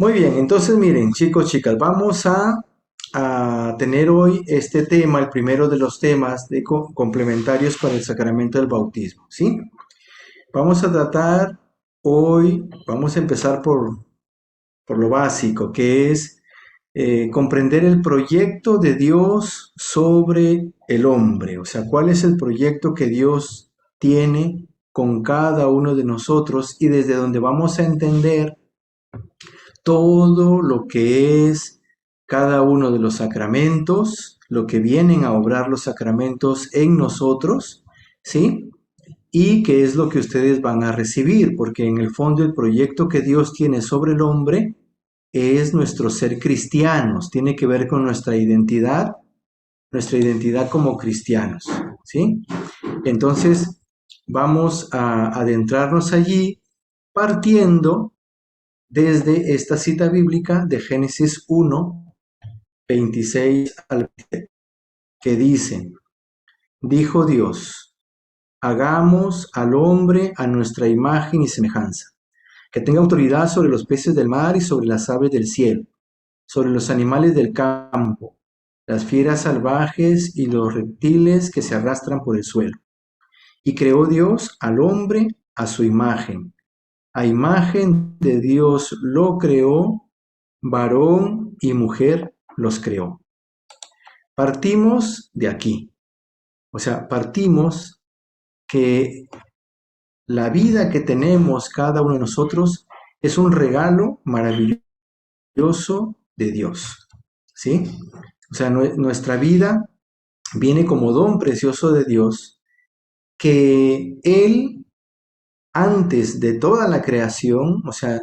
Muy bien, entonces miren, chicos, chicas, vamos a tener hoy este tema, el primero de los temas de complementarios con el sacramento del bautismo, ¿sí? Vamos a tratar hoy, vamos a empezar por lo básico, que es comprender el proyecto de Dios sobre el hombre, o sea, cuál es el proyecto que Dios tiene con cada uno de nosotros y desde donde vamos a entender todo lo que es cada uno de los sacramentos, lo que vienen a obrar los sacramentos en nosotros, ¿sí? Y qué es lo que ustedes van a recibir, porque en el fondo el proyecto que Dios tiene sobre el hombre es nuestro ser cristianos, tiene que ver con nuestra identidad como cristianos, ¿sí? Entonces, vamos a adentrarnos allí partiendo desde esta cita bíblica de Génesis 1, 26 al 27, que dice, dijo Dios, hagamos al hombre a nuestra imagen y semejanza, que tenga autoridad sobre los peces del mar y sobre las aves del cielo, sobre los animales del campo, las fieras salvajes y los reptiles que se arrastran por el suelo. Y creó Dios al hombre a su imagen. A imagen de Dios lo creó, varón y mujer los creó. Partimos de aquí, o sea, partimos que la vida que tenemos cada uno de nosotros es un regalo maravilloso de Dios, ¿sí? O sea, nuestra vida viene como don precioso de Dios que Él, antes de toda la creación, o sea,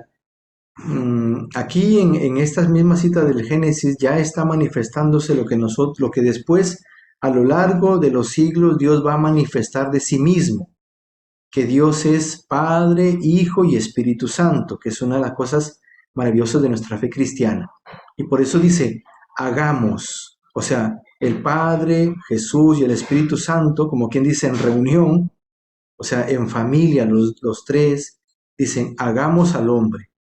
aquí en estas mismas citas del Génesis ya está manifestándose lo que después a lo largo de los siglos Dios va a manifestar de sí mismo, que Dios es Padre, Hijo y Espíritu Santo, que es una de las cosas maravillosas de nuestra fe cristiana. Y por eso dice, hagamos, o sea, el Padre, Jesús y el Espíritu Santo, como quien dice en reunión, o sea, en familia, los tres, dicen, hagamos al hombre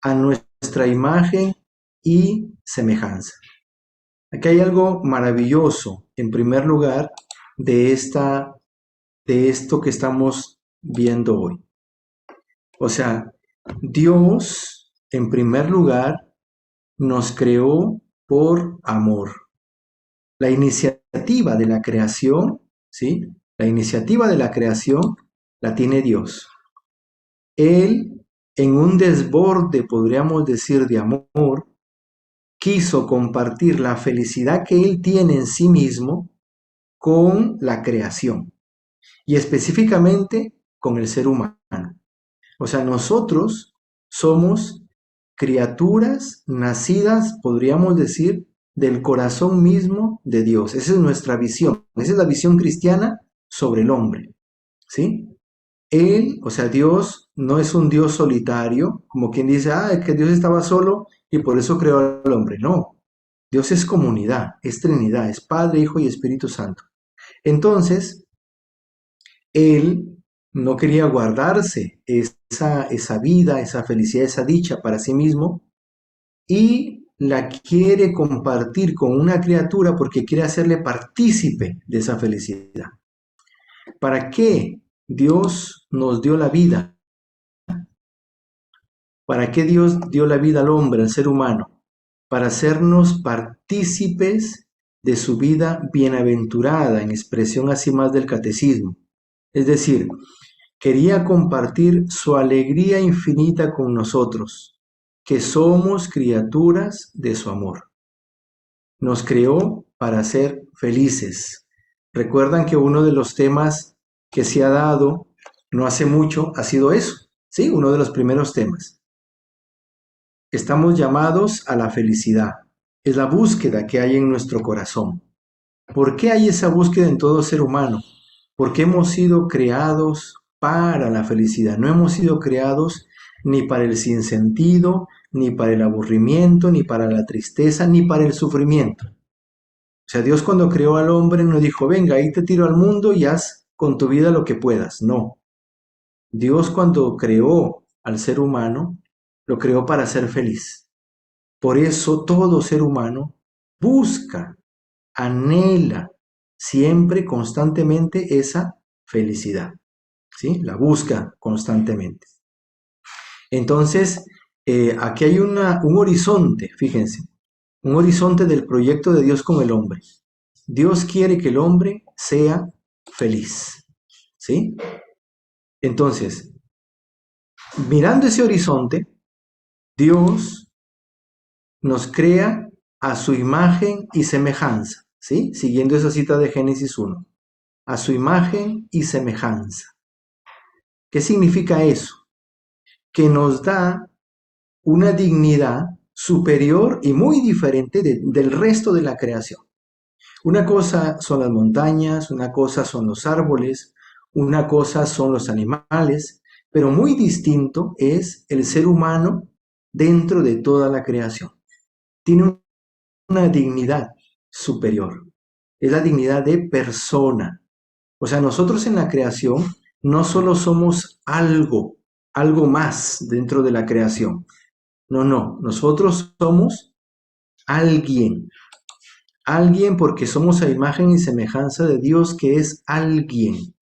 a nuestra imagen y semejanza. Aquí hay algo maravilloso, en primer lugar, de esto que estamos viendo hoy. O sea, Dios, en primer lugar, nos creó por amor. La iniciativa de la creación, ¿sí? La iniciativa de la creación la tiene Dios. Él, en un desborde, podríamos decir, de amor, quiso compartir la felicidad que él tiene en sí mismo con la creación y específicamente con el ser humano. O sea, nosotros somos criaturas nacidas, podríamos decir, del corazón mismo de Dios. Esa es nuestra visión. Esa es la visión cristiana sobre el hombre. ¿Sí? Él, o sea, Dios no es un Dios solitario, como quien dice, es que Dios estaba solo y por eso creó al hombre. No, Dios es comunidad, es Trinidad, es Padre, Hijo y Espíritu Santo. Entonces, Él no quería guardarse esa vida, esa felicidad, esa dicha para sí mismo y la quiere compartir con una criatura porque quiere hacerle partícipe de esa felicidad. ¿Para qué Dios nos dio la vida? ¿Para qué Dios dio la vida al hombre, al ser humano? Para hacernos partícipes de su vida bienaventurada, en expresión así más del catecismo. Es decir, quería compartir su alegría infinita con nosotros, que somos criaturas de su amor. Nos creó para ser felices. Recuerdan que uno de los temas que se ha dado no hace mucho ha sido eso, ¿sí? Uno de los primeros temas. Estamos llamados a la felicidad. Es la búsqueda que hay en nuestro corazón. ¿Por qué hay esa búsqueda en todo ser humano? Porque hemos sido creados para la felicidad. No hemos sido creados ni para el sinsentido, ni para el aburrimiento, ni para la tristeza, ni para el sufrimiento. O sea, Dios cuando creó al hombre no dijo, venga, ahí te tiro al mundo y haz con tu vida lo que puedas. No. Dios cuando creó al ser humano lo creó para ser feliz. Por eso todo ser humano busca, anhela siempre, constantemente esa felicidad, ¿sí? La busca constantemente. Entonces, aquí hay un horizonte, fíjense, un horizonte del proyecto de Dios con el hombre. Dios quiere que el hombre sea feliz, ¿sí? Entonces, mirando ese horizonte, Dios nos crea a su imagen y semejanza, ¿sí? Siguiendo esa cita de Génesis 1, a su imagen y semejanza. ¿Qué significa eso? Que nos da una dignidad superior y muy diferente del resto de la creación. Una cosa son las montañas, una cosa son los árboles, una cosa son los animales, pero muy distinto es el ser humano dentro de toda la creación. Tiene una dignidad superior, es la dignidad de persona. O sea, nosotros en la creación no solo somos algo más dentro de la creación. No, no, nosotros somos alguien. Alguien porque somos a imagen y semejanza de Dios que es alguien.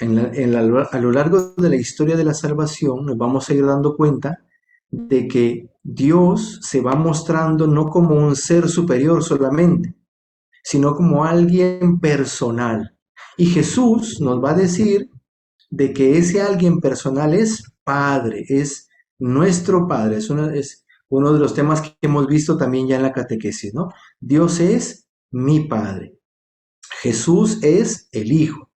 A lo largo de la historia de la salvación nos vamos a ir dando cuenta de que Dios se va mostrando no como un ser superior solamente, sino como alguien personal. Y Jesús nos va a decir de que ese alguien personal es Padre, es nuestro Padre. Es uno de los temas que hemos visto también ya en la catequesis, ¿no? Dios es mi Padre. Jesús es el Hijo,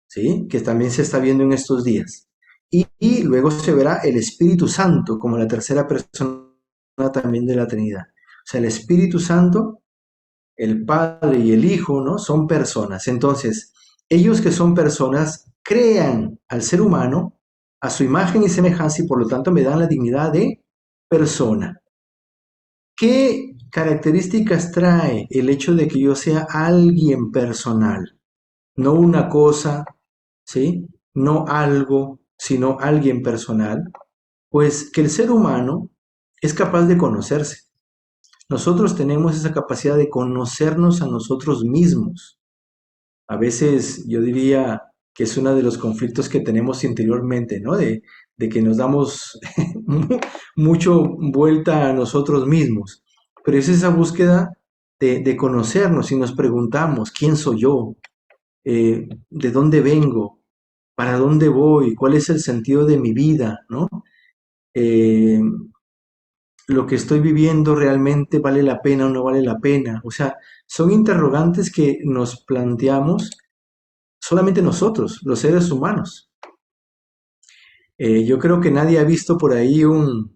¿sí? Que también se está viendo en estos días. Y luego se verá el Espíritu Santo como la tercera persona también de la Trinidad. O sea, el Espíritu Santo, el Padre y el Hijo, ¿no? Son personas. Entonces, ellos que son personas crean al ser humano a su imagen y semejanza y por lo tanto me dan la dignidad de persona. ¿Qué características trae el hecho de que yo sea alguien personal? No una cosa, ¿sí? No algo, sino alguien personal. Pues que el ser humano es capaz de conocerse. Nosotros tenemos esa capacidad de conocernos a nosotros mismos. A veces yo diría que es uno de los conflictos que tenemos interiormente, ¿no? De que nos damos mucho vuelta a nosotros mismos. Pero es esa búsqueda de conocernos y nos preguntamos, ¿quién soy yo? ¿De dónde vengo? ¿Para dónde voy? ¿Cuál es el sentido de mi vida? ¿No? Eh, ¿Lo que estoy viviendo realmente vale la pena o no vale la pena? O sea, son interrogantes que nos planteamos solamente nosotros, los seres humanos. Yo creo que nadie ha visto por ahí un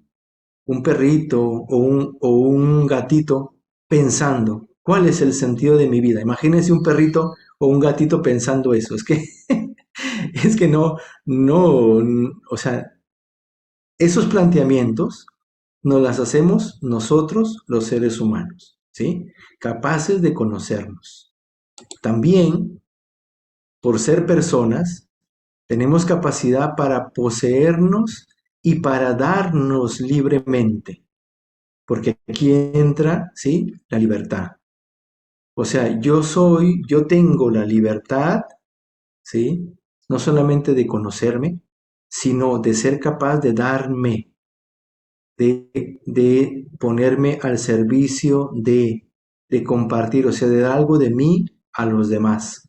perrito o un gatito pensando, ¿cuál es el sentido de mi vida? Imagínense un perrito o un gatito pensando eso. Es que, es que no, o sea, esos planteamientos nos las hacemos nosotros, los seres humanos, ¿sí? Capaces de conocernos. También, por ser personas, tenemos capacidad para poseernos y para darnos libremente, porque aquí entra, ¿sí? La libertad. O sea, yo tengo la libertad, ¿sí? No solamente de conocerme, sino de ser capaz de darme, de ponerme al servicio de compartir, o sea, de dar algo de mí a los demás.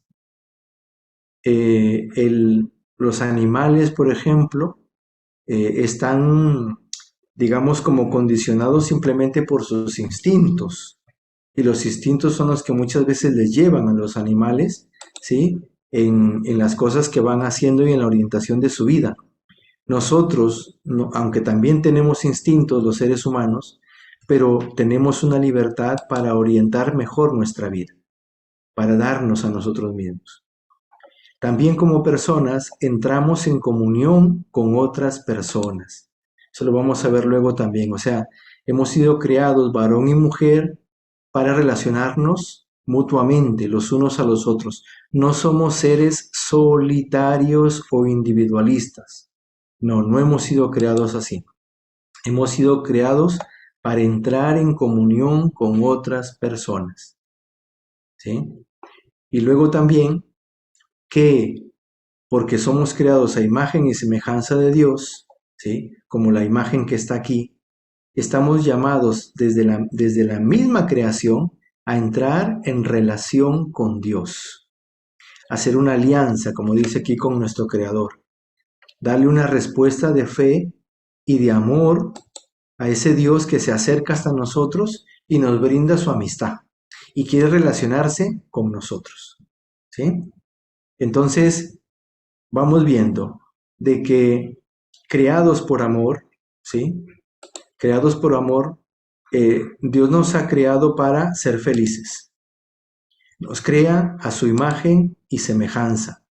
Eh, el, los animales, por ejemplo, están, digamos, como condicionados simplemente por sus instintos. Y los instintos son los que muchas veces les llevan a los animales, ¿sí? En las cosas que van haciendo y en la orientación de su vida. Nosotros, no, aunque también tenemos instintos los seres humanos, pero tenemos una libertad para orientar mejor nuestra vida, para darnos a nosotros mismos. También como personas entramos en comunión con otras personas. Eso lo vamos a ver luego también. O sea, hemos sido creados varón y mujer para relacionarnos mutuamente los unos a los otros. No somos seres solitarios o individualistas. No, no hemos sido creados así. Hemos sido creados para entrar en comunión con otras personas, ¿sí? Y luego también que porque somos creados a imagen y semejanza de Dios, ¿sí? Como la imagen que está aquí, estamos llamados desde la misma creación a entrar en relación con Dios, a hacer una alianza, como dice aquí, con nuestro Creador, darle una respuesta de fe y de amor a ese Dios que se acerca hasta nosotros y nos brinda su amistad y quiere relacionarse con nosotros, ¿sí? Entonces, vamos viendo de que creados por amor, ¿sí? Creados por amor, Dios nos ha creado para ser felices. Nos crea a su imagen y semejanza.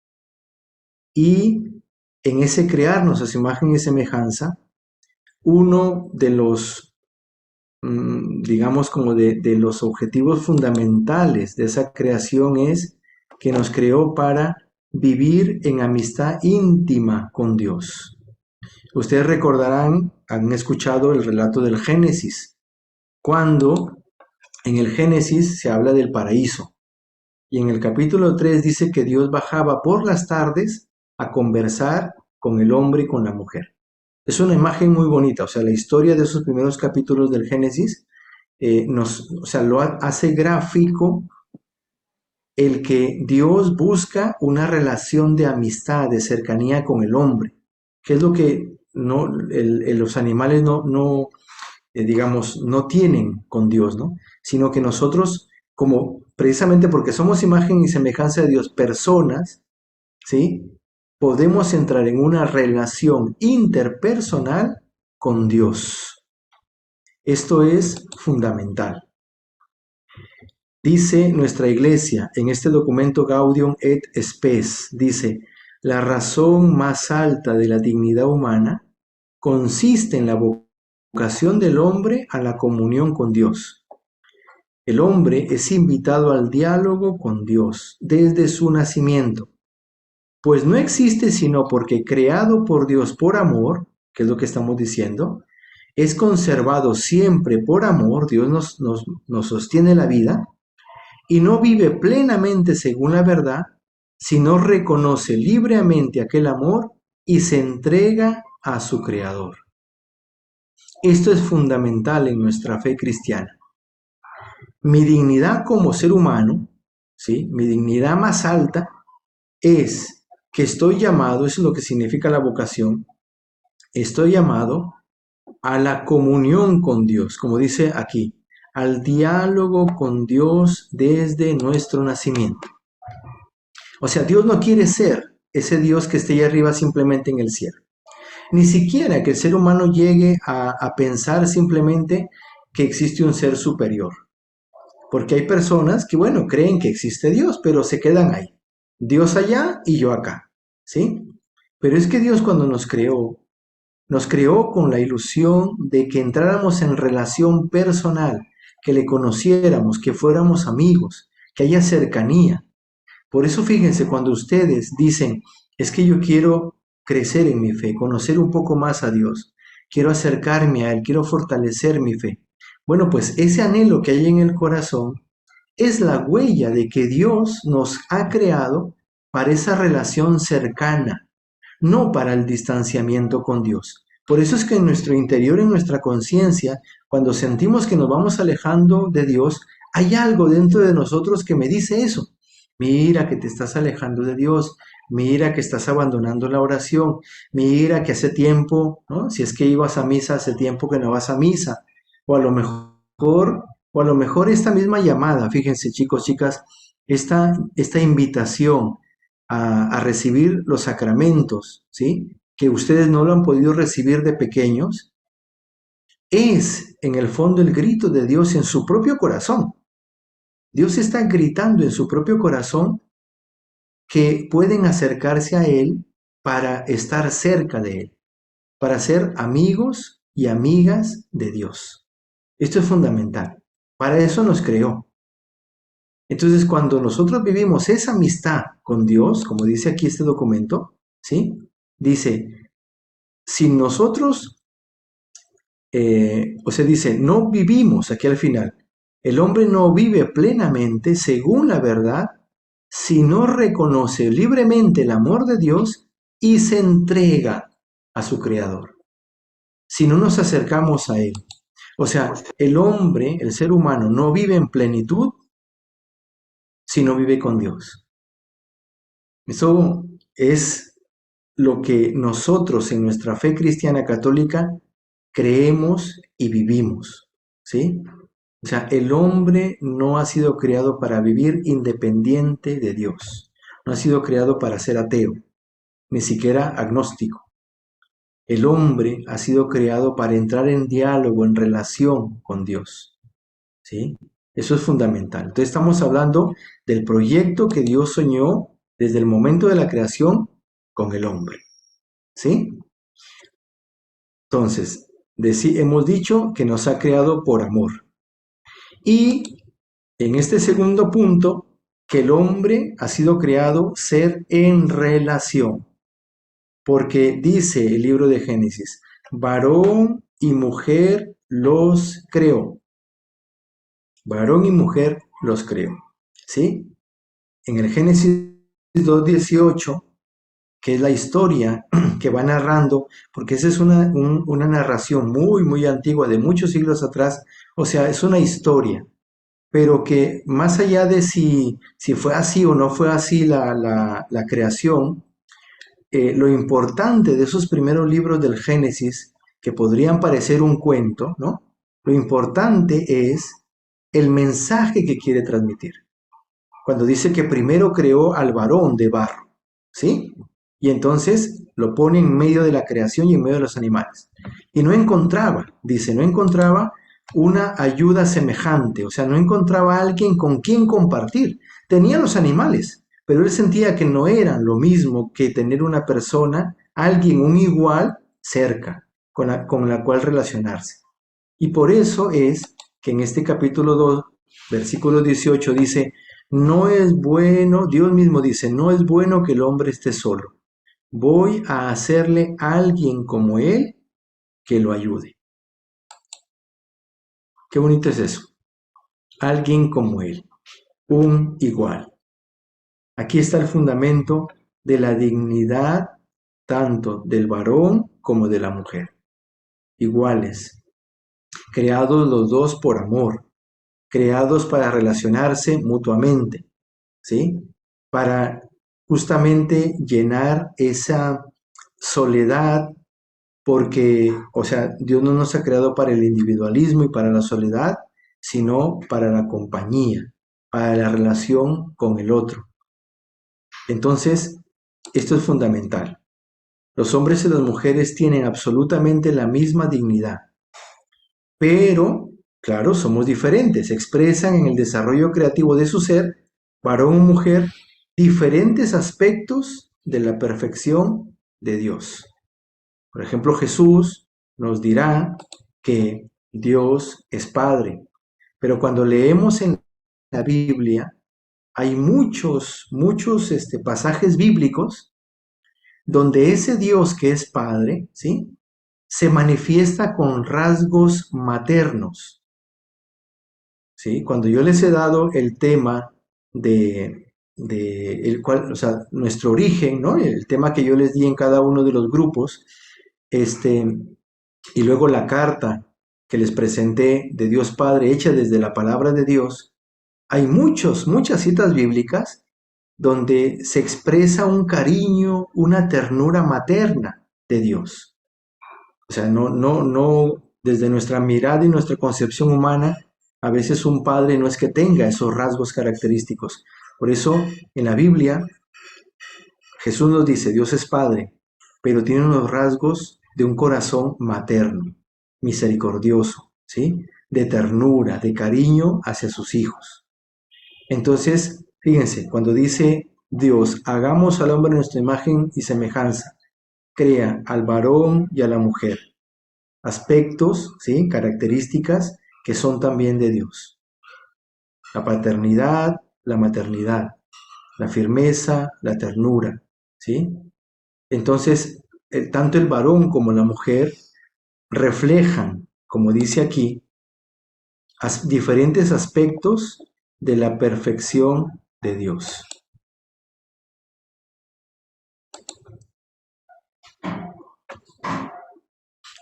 Y en ese crearnos a su imagen y semejanza, uno de los, digamos, como de los objetivos fundamentales de esa creación es que nos creó para vivir en amistad íntima con Dios. Ustedes recordarán, han escuchado el relato del Génesis, cuando en el Génesis se habla del paraíso y en el capítulo 3 dice que Dios bajaba por las tardes a conversar con el hombre y con la mujer. Es una imagen muy bonita, o sea, la historia de esos primeros capítulos del Génesis o sea, lo hace gráfico el que Dios busca una relación de amistad, de cercanía con el hombre, que es lo que los animales digamos, no tienen con Dios, ¿no? Sino que nosotros, como precisamente porque somos imagen y semejanza de Dios, personas, ¿sí? Podemos entrar en una relación interpersonal con Dios. Esto es fundamental. Dice nuestra iglesia en este documento Gaudium et Spes, dice, la razón más alta de la dignidad humana consiste en la vocación del hombre a la comunión con Dios. El hombre es invitado al diálogo con Dios desde su nacimiento, pues no existe sino porque creado por Dios por amor, que es lo que estamos diciendo, es conservado siempre por amor, Dios nos sostiene la vida, y no vive plenamente según la verdad, sino reconoce libremente aquel amor y se entrega a su Creador. Esto es fundamental en nuestra fe cristiana. Mi dignidad como ser humano, ¿sí? Mi dignidad más alta es que estoy llamado, eso es lo que significa la vocación, estoy llamado a la comunión con Dios, como dice aquí, al diálogo con Dios desde nuestro nacimiento. O sea, Dios no quiere ser ese Dios que esté ahí arriba simplemente en el cielo. Ni siquiera que el ser humano llegue a pensar simplemente que existe un ser superior. Porque hay personas que, bueno, creen que existe Dios, pero se quedan ahí. Dios allá y yo acá, ¿sí? Pero es que Dios cuando nos creó con la ilusión de que entráramos en relación personal, que le conociéramos, que fuéramos amigos, que haya cercanía. Por eso fíjense, cuando ustedes dicen, es que yo quiero crecer en mi fe, conocer un poco más a Dios, quiero acercarme a Él, quiero fortalecer mi fe. Bueno, pues ese anhelo que hay en el corazón es la huella de que Dios nos ha creado para esa relación cercana, no para el distanciamiento con Dios. Por eso es que en nuestro interior, en nuestra conciencia, cuando sentimos que nos vamos alejando de Dios, hay algo dentro de nosotros que me dice eso. Mira que te estás alejando de Dios, mira que estás abandonando la oración, mira que hace tiempo, ¿no? Si es que ibas a misa, hace tiempo que no vas a misa, o a lo mejor, o a lo mejor esta misma llamada, fíjense chicos, chicas, esta invitación a recibir los sacramentos, ¿sí? Que ustedes no lo han podido recibir de pequeños, es en el fondo el grito de Dios en su propio corazón. Dios está gritando en su propio corazón que pueden acercarse a Él para estar cerca de Él, para ser amigos y amigas de Dios. Esto es fundamental. Para eso nos creó. Entonces, cuando nosotros vivimos esa amistad con Dios, como dice aquí este documento, ¿sí? Dice, si nosotros o sea, dice, no vivimos aquí al final. El hombre no vive plenamente según la verdad si no reconoce libremente el amor de Dios y se entrega a su Creador. Si no nos acercamos a Él. O sea, el hombre, el ser humano, no vive en plenitud si no vive con Dios. Eso es lo que nosotros en nuestra fe cristiana católica creemos y vivimos, ¿sí? O sea, el hombre no ha sido creado para vivir independiente de Dios. No ha sido creado para ser ateo, ni siquiera agnóstico. El hombre ha sido creado para entrar en diálogo, en relación con Dios, ¿sí? Eso es fundamental. Entonces estamos hablando del proyecto que Dios soñó desde el momento de la creación con el hombre, ¿sí? Entonces, hemos dicho que nos ha creado por amor. Y en este segundo punto, que el hombre ha sido creado ser en relación. Porque dice el libro de Génesis, varón y mujer los creó. Varón y mujer los creó. ¿Sí? En el Génesis 2:18, que es la historia que va narrando, porque esa es una narración muy, muy antigua, de muchos siglos atrás, o sea, es una historia, pero que más allá de si fue así o no fue así la creación, lo importante de esos primeros libros del Génesis, que podrían parecer un cuento, ¿no? Lo importante es el mensaje que quiere transmitir. Cuando dice que primero creó al varón de barro, ¿sí? Y entonces lo pone en medio de la creación y en medio de los animales. Y no encontraba, dice, no encontraba una ayuda semejante, o sea, no encontraba a alguien con quien compartir. Tenía los animales, pero él sentía que no eran lo mismo que tener una persona, alguien, un igual, cerca, con la cual relacionarse. Y por eso es que en este capítulo 2, versículo 18 dice, no es bueno, Dios mismo dice, no es bueno que el hombre esté solo. Voy a hacerle a alguien como él que lo ayude. Qué bonito es eso. Alguien como él, un igual. Aquí está el fundamento de la dignidad tanto del varón como de la mujer. Iguales, creados los dos por amor, creados para relacionarse mutuamente, ¿sí? Para justamente llenar esa soledad, porque, o sea, Dios no nos ha creado para el individualismo y para la soledad, sino para la compañía, para la relación con el otro. Entonces, esto es fundamental. Los hombres y las mujeres tienen absolutamente la misma dignidad, pero, claro, somos diferentes, expresan en el desarrollo creativo de su ser, varón o mujer, diferentes aspectos de la perfección de Dios. Por ejemplo, Jesús nos dirá que Dios es Padre, pero cuando leemos en la Biblia, hay muchos pasajes bíblicos donde ese Dios que es Padre, ¿sí? Se manifiesta con rasgos maternos, ¿sí? Cuando yo les he dado el tema de el cual, o sea, nuestro origen, ¿no? El tema que yo les di en cada uno de los grupos, este, y luego la carta que les presenté de Dios Padre hecha desde la palabra de Dios, hay muchas citas bíblicas donde se expresa un cariño, una ternura materna de Dios. O sea, no, desde nuestra mirada y nuestra concepción humana, a veces un padre no es que tenga esos rasgos característicos. Por eso, en la Biblia, Jesús nos dice, Dios es Padre, pero tiene unos rasgos de un corazón materno, misericordioso, ¿sí? De ternura, de cariño hacia sus hijos. Entonces, fíjense, cuando dice Dios, hagamos al hombre nuestra imagen y semejanza, crea al varón y a la mujer, aspectos, ¿sí? Características que son también de Dios. La paternidad, la maternidad, la firmeza, la ternura, ¿sí? Entonces, tanto el varón como la mujer reflejan como dice aquí, diferentes aspectos de la perfección de Dios.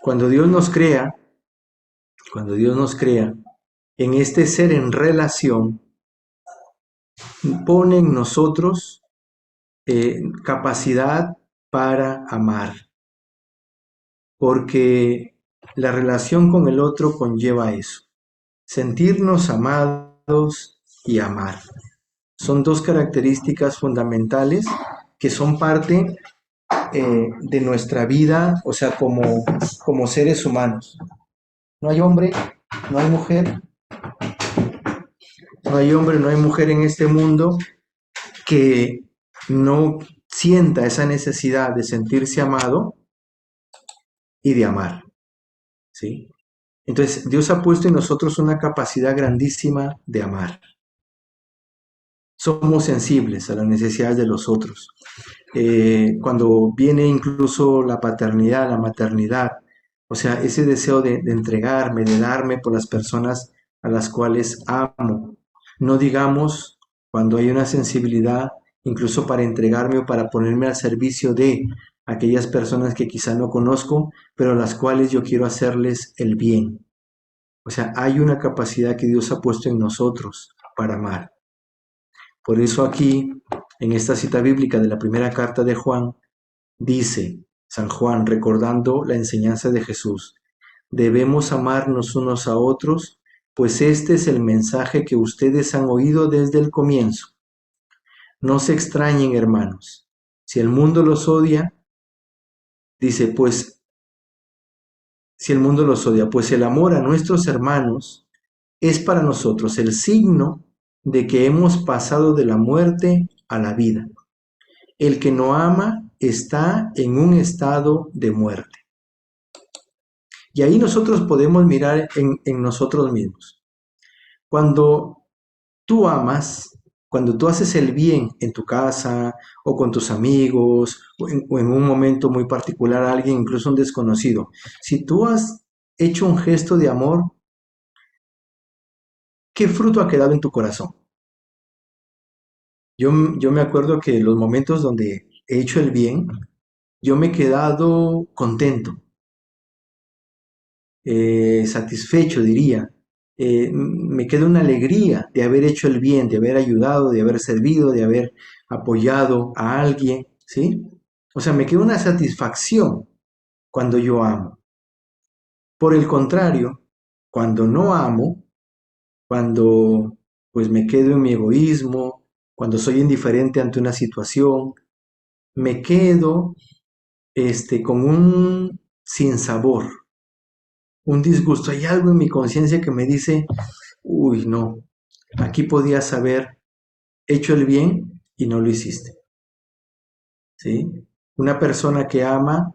Cuando Dios nos crea, en este ser en relación, pone en nosotros capacidad para amar, porque la relación con el otro conlleva eso, sentirnos amados y amar. Son dos características fundamentales que son parte de nuestra vida, o sea, como seres humanos. No hay hombre, no hay mujer, no hay hombre, no hay mujer en este mundo que no sienta esa necesidad de sentirse amado y de amar, ¿sí? Entonces, Dios ha puesto en nosotros una capacidad grandísima de amar. Somos sensibles a las necesidades de los otros. Cuando viene incluso la paternidad, la maternidad, o sea, ese deseo de entregarme, de darme por las personas a las cuales amo. No digamos cuando hay una sensibilidad incluso para entregarme o para ponerme al servicio de aquellas personas que quizá no conozco, pero a las cuales yo quiero hacerles el bien. O sea, hay una capacidad que Dios ha puesto en nosotros para amar. Por eso aquí, en esta cita bíblica de la primera carta de Juan, dice San Juan, recordando la enseñanza de Jesús, debemos amarnos unos a otros, pues este es el mensaje que ustedes han oído desde el comienzo. No se extrañen, hermanos. Si el mundo los odia, dice, pues, si el mundo los odia, pues el amor a nuestros hermanos es para nosotros el signo de que hemos pasado de la muerte a la vida. El que no ama está en un estado de muerte. Y ahí nosotros podemos mirar en nosotros mismos. Cuando tú amas, cuando tú haces el bien en tu casa o con tus amigos o en un momento muy particular a alguien, incluso un desconocido, si tú has hecho un gesto de amor, ¿qué fruto ha quedado en tu corazón? Yo me acuerdo que los momentos donde he hecho el bien, yo me he quedado contento, satisfecho, diría. Me queda una alegría de haber hecho el bien, de haber ayudado, de haber servido, de haber apoyado a alguien, ¿sí? O sea, me queda una satisfacción cuando yo amo. Por el contrario, cuando no amo, cuando pues me quedo en mi egoísmo, cuando soy indiferente ante una situación, me quedo con un sinsabor, un disgusto. Hay algo en mi conciencia que me dice, uy, no, aquí podías haber hecho el bien y no lo hiciste, ¿sí? Una persona que ama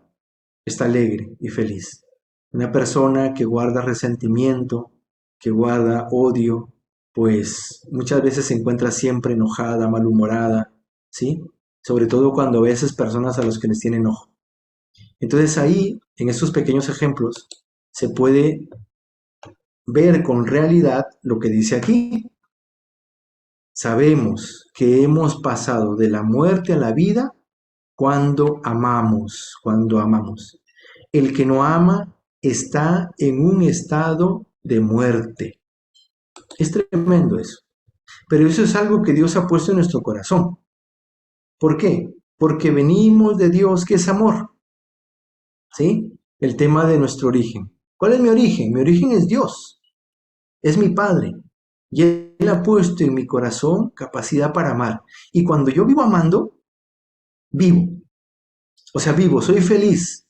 está alegre y feliz. Una persona que guarda resentimiento, que guarda odio, pues muchas veces se encuentra siempre enojada, malhumorada, ¿sí? Sobre todo cuando a veces personas a los que les tiene enojo. Entonces ahí, en estos pequeños ejemplos, se puede ver con realidad lo que dice aquí. Sabemos que hemos pasado de la muerte a la vida cuando amamos, cuando amamos. El que no ama está en un estado de muerte. Es tremendo eso. Pero eso es algo que Dios ha puesto en nuestro corazón. ¿Por qué? Porque venimos de Dios, que es amor. ¿Sí? El tema de nuestro origen. ¿Cuál es mi origen? Mi origen es Dios. Es mi Padre. Y Él ha puesto en mi corazón capacidad para amar. Y cuando yo vivo amando, vivo. O sea, vivo, soy feliz.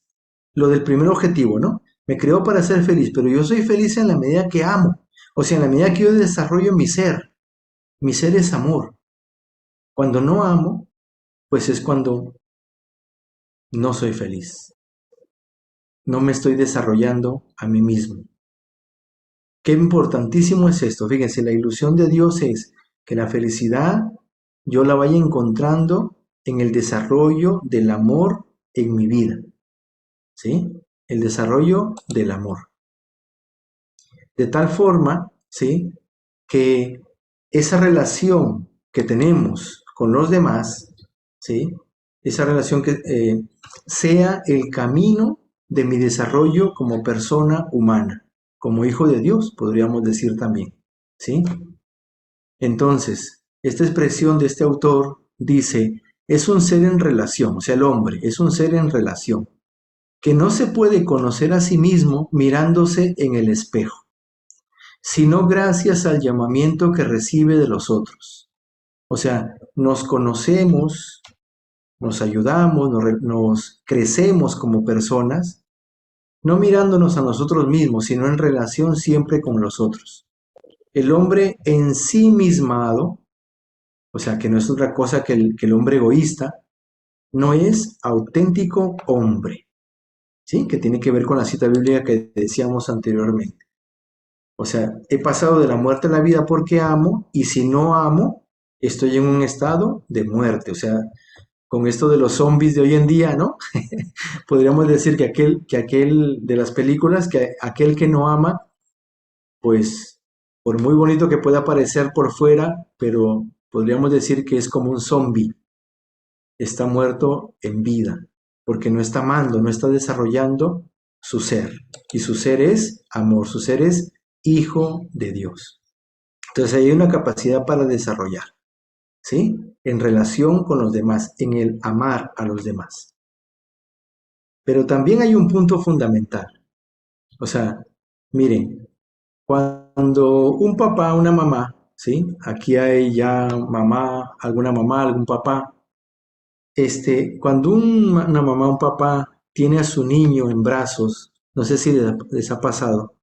Lo del primer objetivo, ¿no? Me creó para ser feliz, pero yo soy feliz en la medida que amo. O sea, en la medida que yo desarrollo mi ser. Mi ser es amor. Cuando no amo, pues es cuando no soy feliz. No me estoy desarrollando a mí mismo. Qué importantísimo es esto. Fíjense, la ilusión de Dios es que la felicidad yo la vaya encontrando en el desarrollo del amor en mi vida. ¿Sí? El desarrollo del amor. de tal forma, ¿sí?, que esa relación que tenemos con los demás, ¿sí?, esa relación que sea el camino de mi desarrollo como persona humana, como hijo de Dios, podríamos decir también, ¿sí? Entonces, esta expresión de este autor dice, es un ser en relación, o sea, el hombre es un ser en relación, que no se puede conocer a sí mismo mirándose en el espejo, sino gracias al llamamiento que recibe de los otros. O sea, nos conocemos, nos ayudamos, nos crecemos como personas, no mirándonos a nosotros mismos, sino en relación siempre con los otros. El hombre en sí mismado, o sea, que no es otra cosa que el hombre egoísta, no es auténtico hombre, ¿sí? Que tiene que ver con la cita bíblica que decíamos anteriormente. O sea, he pasado de la muerte a la vida porque amo, y si no amo, estoy en un estado de muerte. O sea, con esto de los zombies de hoy en día, ¿no? Podríamos decir que aquel de las películas, que aquel que no ama, pues, por muy bonito que pueda parecer por fuera, pero podríamos decir que es como un zombie, está muerto en vida, porque no está amando, no está desarrollando su ser. Y su ser es amor, su ser es hijo de Dios. Entonces hay una capacidad para desarrollar, ¿sí? En relación con los demás, en el amar a los demás. Pero también hay un punto fundamental. O sea, miren, cuando un papá, una mamá, ¿sí? Aquí hay ya mamá, algún papá. Cuando una mamá, un papá tiene a su niño en brazos, no sé si les ha pasado,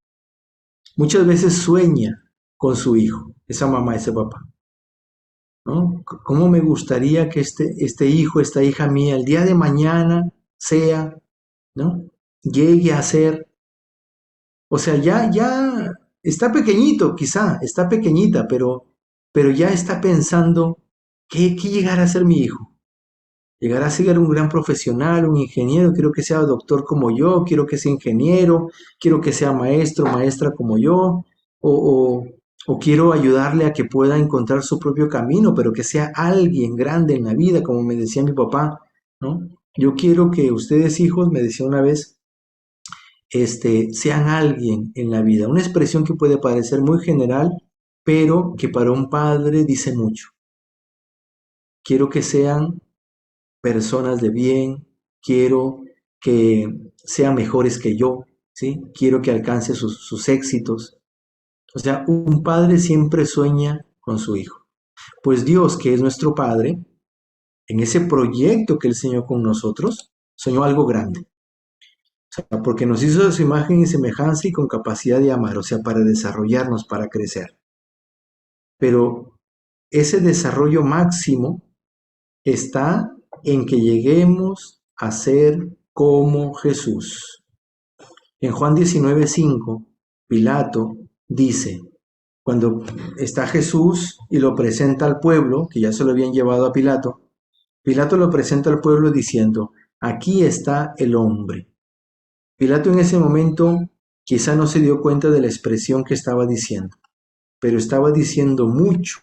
muchas veces sueña con su hijo, esa mamá, ese papá, ¿no? ¿Cómo me gustaría que este hijo, esta hija mía, el día de mañana sea, ¿no? Llegue a ser, o sea, ya está pequeñito, quizá, está pequeñita, pero ya está pensando, ¿qué llegará a ser mi hijo? ¿Llegará a ser un gran profesional, un ingeniero? Quiero que sea doctor como yo, quiero que sea ingeniero, quiero que sea maestro, maestra como yo, o, o quiero ayudarle a que pueda encontrar su propio camino, pero que sea alguien grande en la vida, como me decía mi papá, ¿no? Yo quiero que ustedes, hijos, me decía una vez, sean alguien en la vida. Una expresión que puede parecer muy general, pero que para un padre dice mucho. Quiero que sean personas de bien, quiero que sean mejores que yo, ¿sí? Quiero que alcance sus éxitos. O sea, un padre siempre sueña con su hijo. Pues Dios, que es nuestro Padre, en ese proyecto que Él soñó con nosotros, soñó algo grande. O sea, porque nos hizo de su imagen y semejanza y con capacidad de amar, o sea, para desarrollarnos, para crecer. Pero ese desarrollo máximo está en que lleguemos a ser como Jesús. En Juan 19:5, Pilato dice, cuando está Jesús y lo presenta al pueblo, que ya se lo habían llevado a Pilato, Pilato lo presenta al pueblo diciendo, aquí está el hombre. Pilato en ese momento quizá no se dio cuenta de la expresión que estaba diciendo, pero estaba diciendo mucho,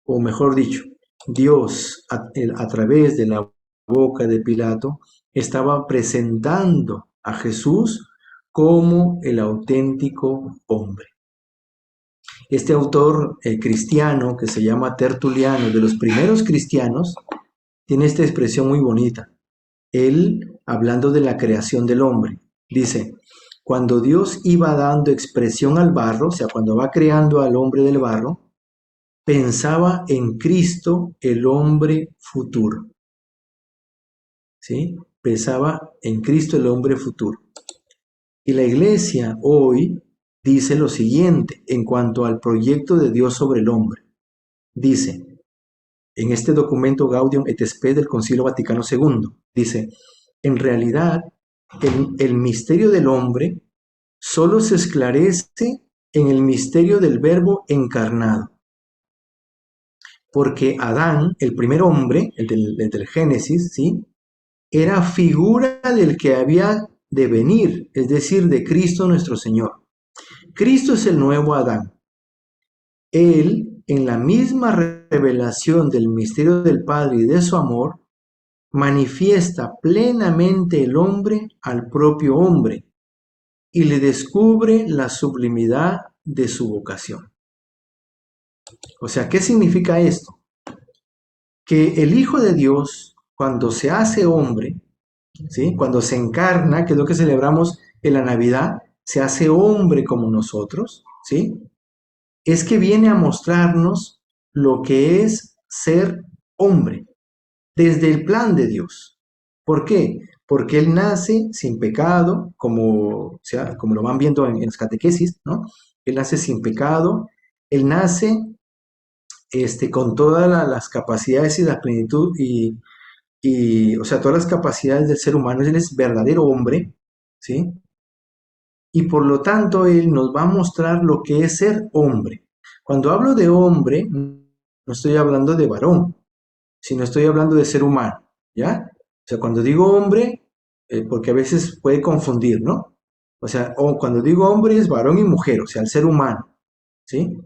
o mejor dicho, Dios a través de la boca de Pilato estaba presentando a Jesús como el auténtico hombre. Este autor cristiano que se llama Tertuliano, de los primeros cristianos, tiene esta expresión muy bonita. Él, hablando de la creación del hombre, dice, cuando Dios iba dando expresión al barro, o sea, cuando va creando al hombre del barro, pensaba en Cristo, el hombre futuro. ¿Sí? Pensaba en Cristo, el hombre futuro. Y la iglesia hoy dice lo siguiente en cuanto al proyecto de Dios sobre el hombre. Dice, en este documento Gaudium et Spes del Concilio Vaticano II, dice, en realidad, el misterio del hombre solo se esclarece en el misterio del Verbo encarnado. Porque Adán, el primer hombre, el del Génesis, ¿sí?, era figura del que había de venir, es decir, de Cristo nuestro Señor. Cristo es el nuevo Adán. Él, en la misma revelación del misterio del Padre y de su amor, manifiesta plenamente el hombre al propio hombre y le descubre la sublimidad de su vocación. O sea, ¿qué significa esto? Que el Hijo de Dios, cuando se hace hombre, ¿sí? Cuando se encarna, que es lo que celebramos en la Navidad, se hace hombre como nosotros, ¿sí? Es que viene a mostrarnos lo que es ser hombre, desde el plan de Dios. ¿Por qué? Porque Él nace sin pecado, como lo van viendo en las catequesis, ¿no? Él nace sin pecado, Él nace con todas las capacidades y la plenitud o sea, todas las capacidades del ser humano. Él es verdadero hombre, ¿sí? Y por lo tanto, Él nos va a mostrar lo que es ser hombre. Cuando hablo de hombre, no estoy hablando de varón, sino estoy hablando de ser humano, ¿ya? O sea, cuando digo hombre, porque a veces puede confundir, ¿no? O sea, cuando digo hombre es varón y mujer, o sea, el ser humano, ¿sí?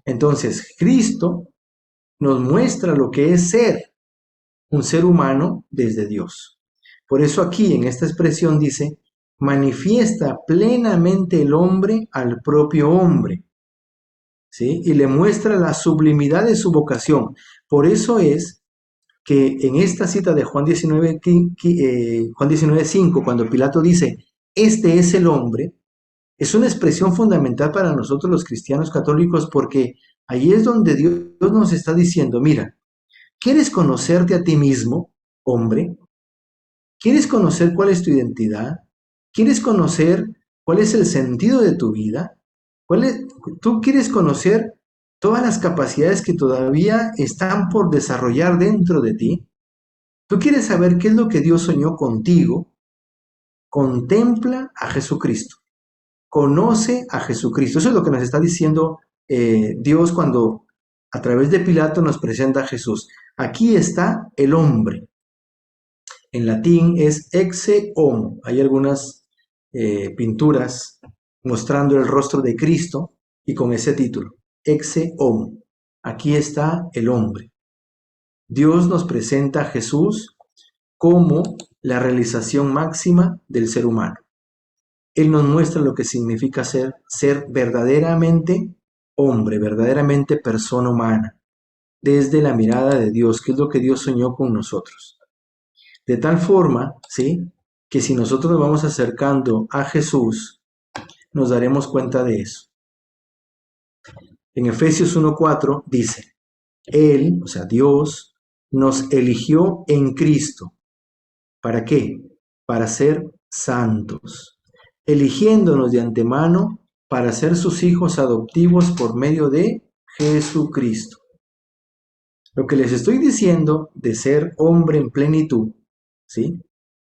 Entonces, Cristo nos muestra lo que es ser un ser humano desde Dios. Por eso aquí en esta expresión dice, manifiesta plenamente el hombre al propio hombre, ¿sí? Y le muestra la sublimidad de su vocación. Por eso es que en esta cita de Juan 19, Juan 19:5, cuando Pilato dice, este es el hombre, es una expresión fundamental para nosotros los cristianos católicos porque ahí es donde Dios nos está diciendo, mira, ¿quieres conocerte a ti mismo, hombre? ¿Quieres conocer cuál es tu identidad? ¿Quieres conocer cuál es el sentido de tu vida? ¿Tú quieres conocer todas las capacidades que todavía están por desarrollar dentro de ti? ¿Tú quieres saber qué es lo que Dios soñó contigo? Contempla a Jesucristo. Conoce a Jesucristo. Eso es lo que nos está diciendo Dios cuando a través de Pilato nos presenta a Jesús. Aquí está el hombre. En latín es ecce homo. Hay algunas pinturas mostrando el rostro de Cristo y con ese título, ecce homo. Aquí está el hombre. Dios nos presenta a Jesús como la realización máxima del ser humano. Él nos muestra lo que significa ser verdaderamente hombre, verdaderamente persona humana, desde la mirada de Dios, que es lo que Dios soñó con nosotros. De tal forma, ¿sí? Que si nosotros nos vamos acercando a Jesús, nos daremos cuenta de eso. En Efesios 1:4 dice, Él, o sea, Dios, nos eligió en Cristo. ¿Para qué? Para ser santos, eligiéndonos de antemano para ser sus hijos adoptivos por medio de Jesucristo. Lo que les estoy diciendo de ser hombre en plenitud, ¿sí?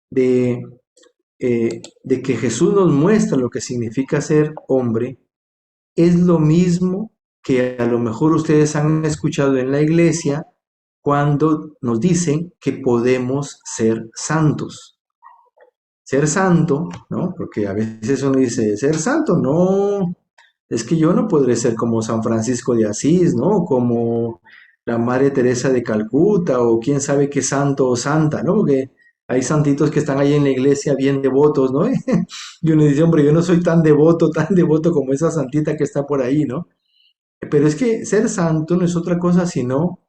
De que Jesús nos muestra lo que significa ser hombre, es lo mismo que a lo mejor ustedes han escuchado en la iglesia cuando nos dicen que podemos ser santos. Ser santo, ¿no? Porque a veces uno dice, ser santo, no, es que yo no podré ser como San Francisco de Asís, ¿no? Como la Madre Teresa de Calcuta o quién sabe qué santo o santa, ¿no? Porque hay santitos que están ahí en la iglesia bien devotos, ¿no? Y uno dice, hombre, yo no soy tan devoto como esa santita que está por ahí, ¿no? Pero es que ser santo no es otra cosa sino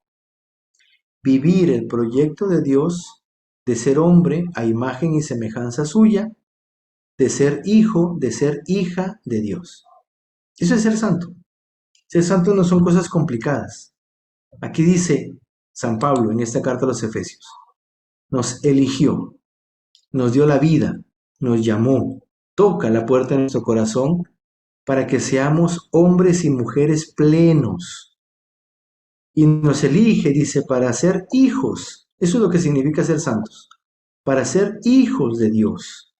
vivir el proyecto de Dios de ser hombre a imagen y semejanza suya, de ser hijo, de ser hija de Dios. Eso es ser santo. Ser santo no son cosas complicadas. Aquí dice San Pablo en esta carta a los Efesios, nos eligió, nos dio la vida, nos llamó, toca la puerta de nuestro corazón para que seamos hombres y mujeres plenos. Y nos elige, dice, para ser hijos. Eso es lo que significa ser santos. Para ser hijos de Dios.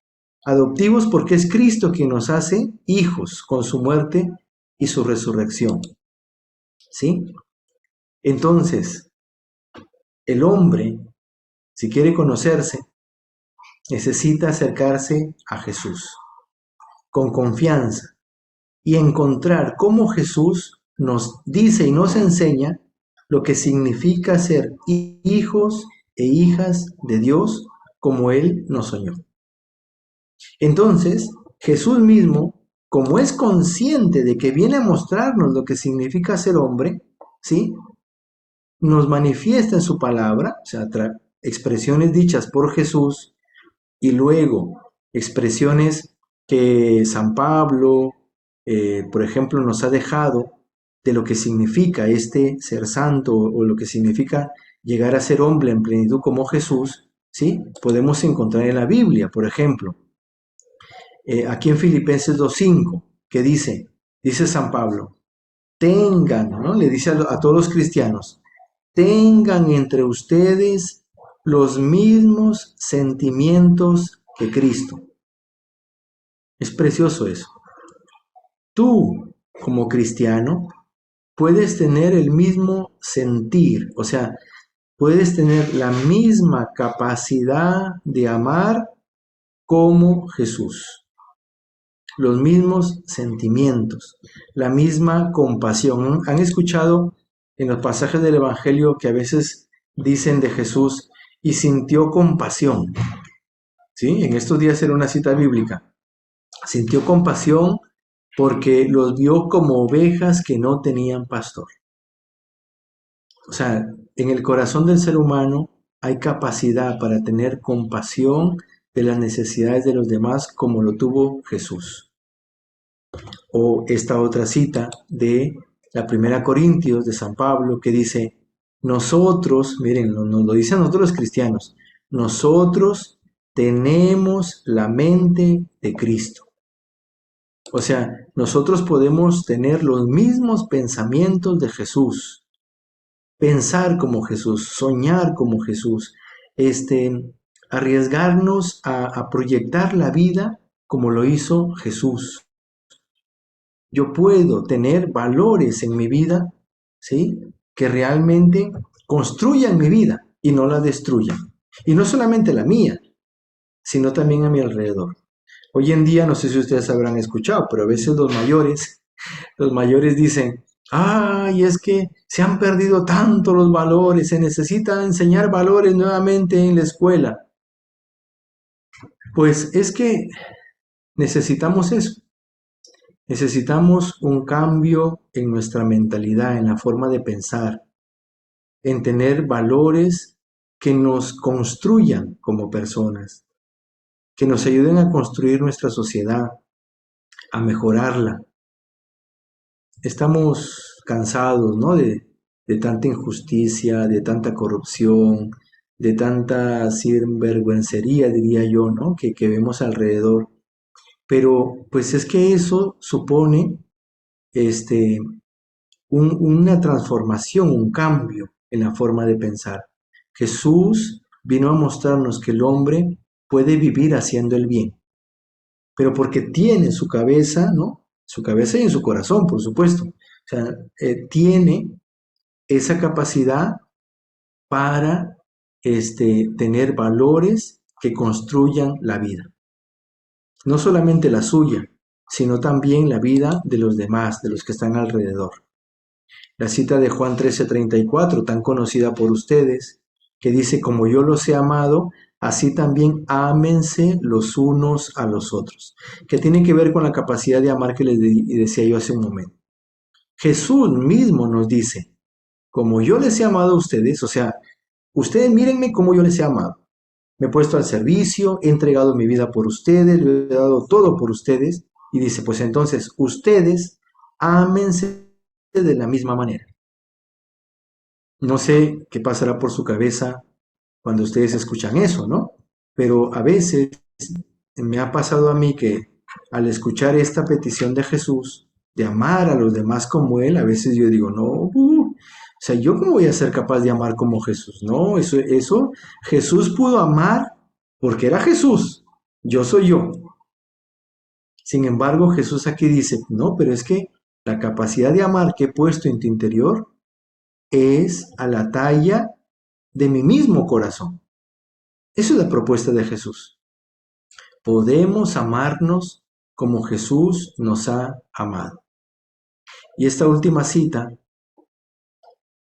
Adoptivos porque es Cristo quien nos hace hijos con su muerte y su resurrección. ¿Sí? Entonces, el hombre, si quiere conocerse, necesita acercarse a Jesús con confianza y encontrar cómo Jesús nos dice y nos enseña lo que significa ser hijos e hijas de Dios como Él nos soñó. Entonces, Jesús mismo, como es consciente de que viene a mostrarnos lo que significa ser hombre, ¿sí? Nos manifiesta en su palabra, o sea, expresiones dichas por Jesús y luego expresiones que San Pablo, por ejemplo, nos ha dejado de lo que significa este ser santo o lo que significa llegar a ser hombre en plenitud como Jesús, ¿sí? Podemos encontrar en la Biblia, por ejemplo, aquí en Filipenses 2:5, que dice San Pablo, tengan, ¿no? Le dice a todos los cristianos, tengan entre ustedes los mismos sentimientos que Cristo. Es precioso eso. Tú, como cristiano, puedes tener el mismo sentir, o sea, puedes tener la misma capacidad de amar como Jesús, los mismos sentimientos, la misma compasión. ¿Han escuchado en los pasajes del Evangelio que a veces dicen de Jesús y sintió compasión? ¿Sí? En estos días era una cita bíblica. Sintió compasión porque los vio como ovejas que no tenían pastor. O sea, en el corazón del ser humano hay capacidad para tener compasión de las necesidades de los demás como lo tuvo Jesús. O esta otra cita de la Primera Corintios de San Pablo que dice, nosotros, miren, nos lo dicen nosotros los cristianos, nosotros tenemos la mente de Cristo. O sea, nosotros podemos tener los mismos pensamientos de Jesús, pensar como Jesús, soñar como Jesús, arriesgarnos a proyectar la vida como lo hizo Jesús. Yo puedo tener valores en mi vida, ¿sí? Que realmente construyan mi vida y no la destruyan. Y no solamente la mía, sino también a mi alrededor. Hoy en día, no sé si ustedes habrán escuchado, pero a veces los mayores dicen, ay, es que se han perdido tanto los valores, se necesita enseñar valores nuevamente en la escuela. Pues es que necesitamos eso. Necesitamos un cambio en nuestra mentalidad, en la forma de pensar, en tener valores que nos construyan como personas, que nos ayuden a construir nuestra sociedad, a mejorarla. Estamos cansados, ¿no? De tanta injusticia, de tanta corrupción, de tanta sinvergüencería, diría yo, ¿no? Que vemos alrededor. Pero pues es que eso supone este, una transformación, un cambio en la forma de pensar. Jesús vino a mostrarnos que el hombre puede vivir haciendo el bien, pero porque tiene en su cabeza, ¿no? Su cabeza y en su corazón, por supuesto. O sea, tiene esa capacidad para tener valores que construyan la vida. No solamente la suya, sino también la vida de los demás, de los que están alrededor. La cita de Juan 13:34, tan conocida por ustedes, que dice, como yo los he amado, así también ámense los unos a los otros, que tiene que ver con la capacidad de amar que les decía yo hace un momento. Jesús mismo nos dice, como yo les he amado a ustedes, o sea, ustedes mírenme como yo les he amado. Me he puesto al servicio, he entregado mi vida por ustedes, lo he dado todo por ustedes, y dice, pues entonces, ustedes ámense de la misma manera. No sé qué pasará por su cabeza cuando ustedes escuchan eso, ¿no? Pero a veces me ha pasado a mí que al escuchar esta petición de Jesús de amar a los demás como Él, a veces yo digo, no, o sea, ¿yo cómo voy a ser capaz de amar como Jesús? No, eso, Jesús pudo amar porque era Jesús, yo soy yo. Sin embargo, Jesús aquí dice, no, pero es que la capacidad de amar que he puesto en tu interior es a la talla de mi mismo corazón. Esa es la propuesta de Jesús. Podemos amarnos como Jesús nos ha amado. Y esta última cita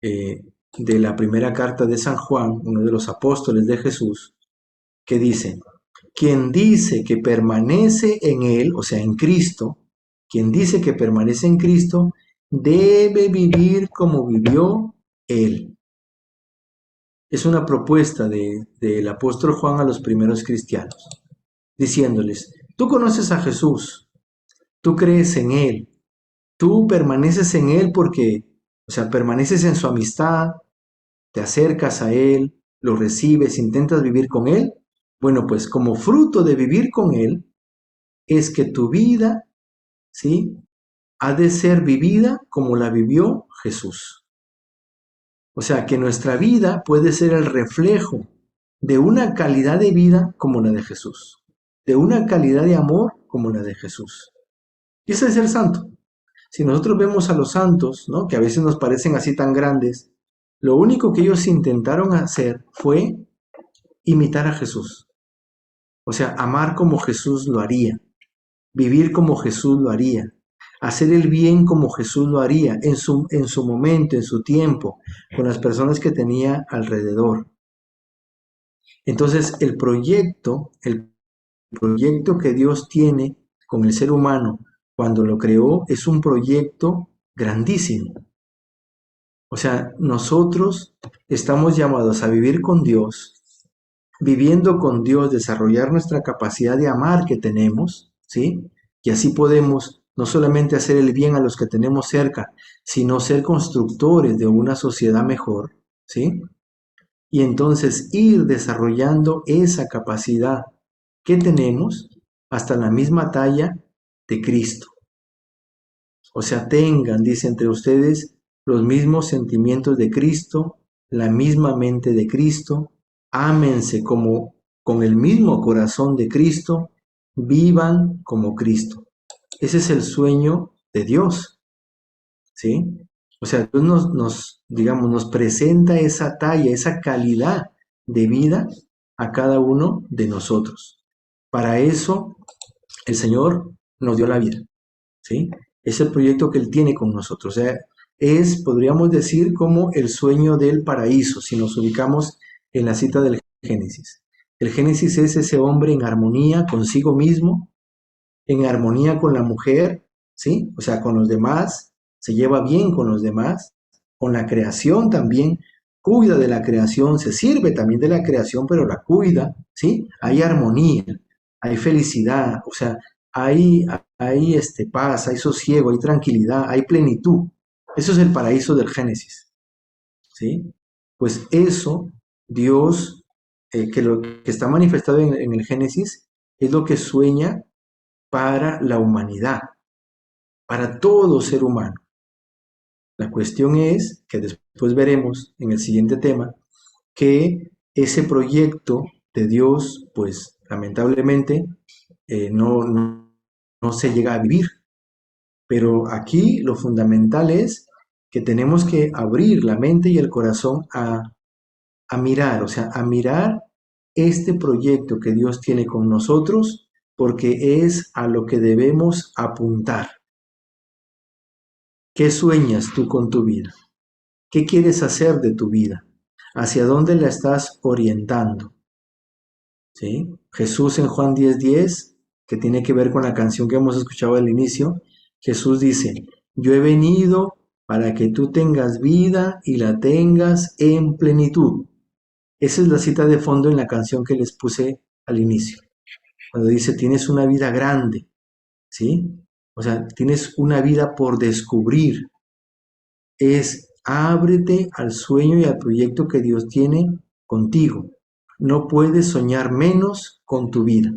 de la primera carta de San Juan, uno de los apóstoles de Jesús, que dice, quien dice que permanece en Él, o sea, en Cristo, quien dice que permanece en Cristo, debe vivir como vivió Él. Es una propuesta del apóstol Juan a los primeros cristianos, diciéndoles, tú conoces a Jesús, tú crees en Él, tú permaneces en Él porque, o sea, permaneces en su amistad, te acercas a Él, lo recibes, intentas vivir con Él. Bueno, pues como fruto de vivir con Él, es que tu vida, ¿sí?, ha de ser vivida como la vivió Jesús. O sea, que nuestra vida puede ser el reflejo de una calidad de vida como la de Jesús, de una calidad de amor como la de Jesús. Y ese es ser santo. Si nosotros vemos a los santos, ¿no?, que a veces nos parecen así tan grandes, lo único que ellos intentaron hacer fue imitar a Jesús. O sea, amar como Jesús lo haría, vivir como Jesús lo haría, hacer el bien como Jesús lo haría en su momento, en su tiempo, con las personas que tenía alrededor. Entonces, el proyecto que Dios tiene con el ser humano cuando lo creó es un proyecto grandísimo. O sea, nosotros estamos llamados a vivir con Dios, viviendo con Dios, desarrollar nuestra capacidad de amar que tenemos, ¿sí? Y así podemos no solamente hacer el bien a los que tenemos cerca, sino ser constructores de una sociedad mejor, ¿sí? Y entonces ir desarrollando esa capacidad que tenemos hasta la misma talla de Cristo. O sea, tengan, dice, entre ustedes los mismos sentimientos de Cristo, la misma mente de Cristo, ámense como con el mismo corazón de Cristo, vivan como Cristo. Ese es el sueño de Dios, ¿sí? O sea, Dios nos presenta esa talla, esa calidad de vida a cada uno de nosotros. Para eso el Señor nos dio la vida, ¿sí? Es el proyecto que Él tiene con nosotros. O sea, podríamos decir, como el sueño del paraíso, si nos ubicamos en la cita del Génesis. El Génesis es ese hombre en armonía consigo mismo, en armonía con la mujer, ¿sí? O sea, con los demás, se lleva bien con los demás, con la creación también, cuida de la creación, se sirve también de la creación, pero la cuida, ¿sí? Hay armonía, hay felicidad, o sea, hay paz, hay sosiego, hay tranquilidad, hay plenitud. Eso es el paraíso del Génesis, ¿sí? Pues eso, Dios, que lo que está manifestado en el Génesis, es lo que sueña para la humanidad, para todo ser humano. La cuestión es, que después veremos en el siguiente tema, que ese proyecto de Dios, pues lamentablemente, no se llega a vivir. Pero aquí lo fundamental es que tenemos que abrir la mente y el corazón a mirar, o sea, a mirar este proyecto que Dios tiene con nosotros, porque es a lo que debemos apuntar. ¿Qué sueñas tú con tu vida? ¿Qué quieres hacer de tu vida? ¿Hacia dónde la estás orientando? ¿Sí? Jesús en Juan 10:10, que tiene que ver con la canción que hemos escuchado al inicio, Jesús dice, yo he venido para que tú tengas vida y la tengas en plenitud. Esa es la cita de fondo en la canción que les puse al inicio, cuando dice, tienes una vida grande, ¿sí? O sea, tienes una vida por descubrir. Es ábrete al sueño y al proyecto que Dios tiene contigo. No puedes soñar menos con tu vida.